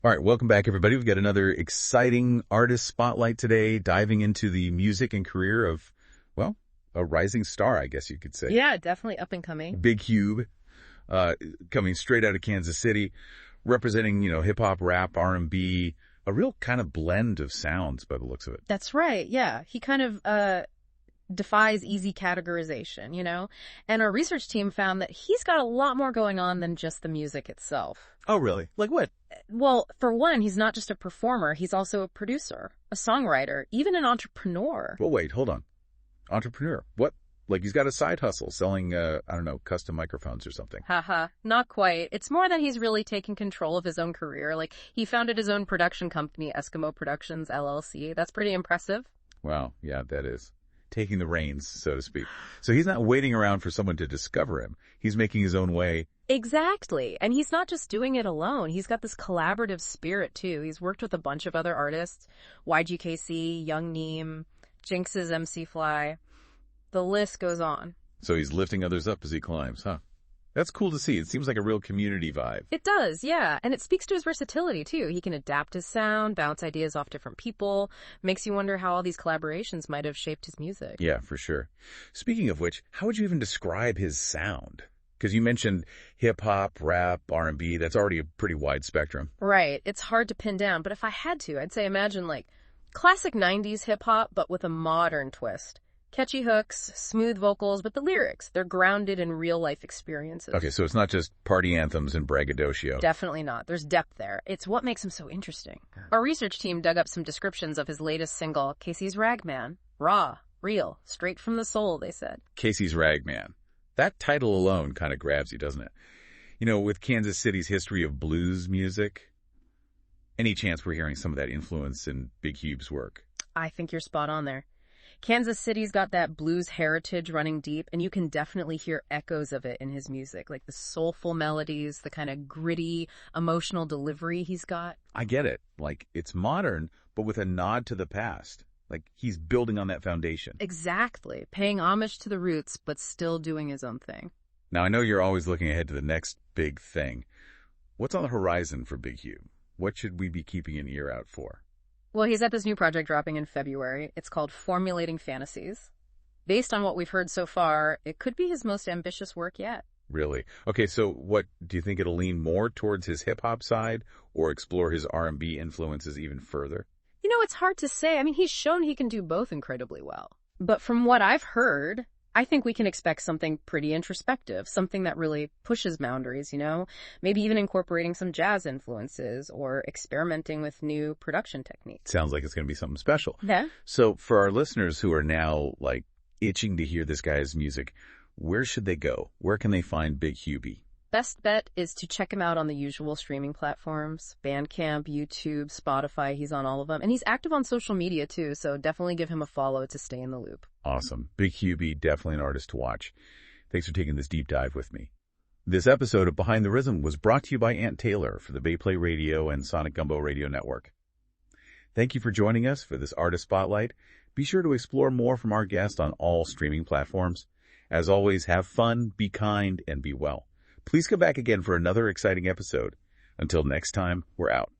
All right, welcome back, everybody. We've got another exciting artist spotlight today, diving into the music and career of, well, a rising star, I guess you could say. Yeah, definitely up and coming. Big HueB, coming straight out of Kansas City, representing, hip-hop, rap, R&B, a real kind of blend of sounds by the looks of it. That's right, yeah. He kind of defies easy categorization. And our research team found that he's got a lot more going on than just the music itself. Oh, really? Like what? Well, for one, he's not just a performer, he's also a producer, a songwriter, even an entrepreneur. Well, wait, hold on. Entrepreneur? What? Like he's got a side hustle selling, custom microphones or something. Haha, not quite. It's more that he's really taken control of his own career. Like, he founded his own production company, Eskimo Productionz L.L.C. That's pretty impressive. Wow, yeah, that is. Taking the reins, so to speak. So he's not waiting around for someone to discover him. He's making his own way. Exactly. And he's not just doing it alone. He's got this collaborative spirit, too. He's worked with a bunch of other artists. YGKC, Young Neem, Jinx's MC Fly. The list goes on. So he's lifting others up as he climbs, huh? That's cool to see. It seems like a real community vibe. It does, yeah. And it speaks to his versatility, too. He can adapt his sound, bounce ideas off different people. Makes you wonder how all these collaborations might have shaped his music. Yeah, for sure. Speaking of which, how would you even describe his sound? Because you mentioned hip-hop, rap, R&B. That's already a pretty wide spectrum. Right. It's hard to pin down. But if I had to, I'd say imagine, like, classic 90s hip-hop, but with a modern twist. Catchy hooks, smooth vocals, but the lyrics, they're grounded in real-life experiences. Okay, so it's not just party anthems and braggadocio. Definitely not. There's depth there. It's what makes him so interesting. Our research team dug up some descriptions of his latest single, Casey's Ragman. Raw, real, straight from the soul, they said. Casey's Ragman. That title alone kind of grabs you, doesn't it? With Kansas City's history of blues music, any chance we're hearing some of that influence in Big HueB's work? I think you're spot on there. Kansas City's got that blues heritage running deep, and you can definitely hear echoes of it in his music, like the soulful melodies, the kind of gritty, emotional delivery he's got. I get it. Like, it's modern, but with a nod to the past. Like, he's building on that foundation. Exactly. Paying homage to the roots, but still doing his own thing. Now, I know you're always looking ahead to the next big thing. What's on the horizon for Big HueB? What should we be keeping an ear out for? Well, he's got this new project dropping in February. It's called Formulating Fantasies. Based on what we've heard so far, it could be his most ambitious work yet. Really? Okay, so what, do you think it'll lean more towards his hip-hop side or explore his R&B influences even further? It's hard to say. I mean, he's shown he can do both incredibly well. But from what I've heard, I think we can expect something pretty introspective, something that really pushes boundaries, Maybe even incorporating some jazz influences or experimenting with new production techniques. Sounds like it's going to be something special. Yeah. So for our listeners who are now, itching to hear this guy's music, where should they go? Where can they find Big HueB? Best bet is to check him out on the usual streaming platforms, Bandcamp, YouTube, Spotify. He's on all of them. And he's active on social media, too, so definitely give him a follow to stay in the loop. Awesome. Big HueB, definitely an artist to watch. Thanks for taking this deep dive with me. This episode of Behind the Rhythm was brought to you by Ant Taylor for the Bayplay Radio and Sonic Gumbo Radio Network. Thank you for joining us for this Artist Spotlight. Be sure to explore more from our guest on all streaming platforms. As always, have fun, be kind, and be well. Please come back again for another exciting episode. Until next time, we're out.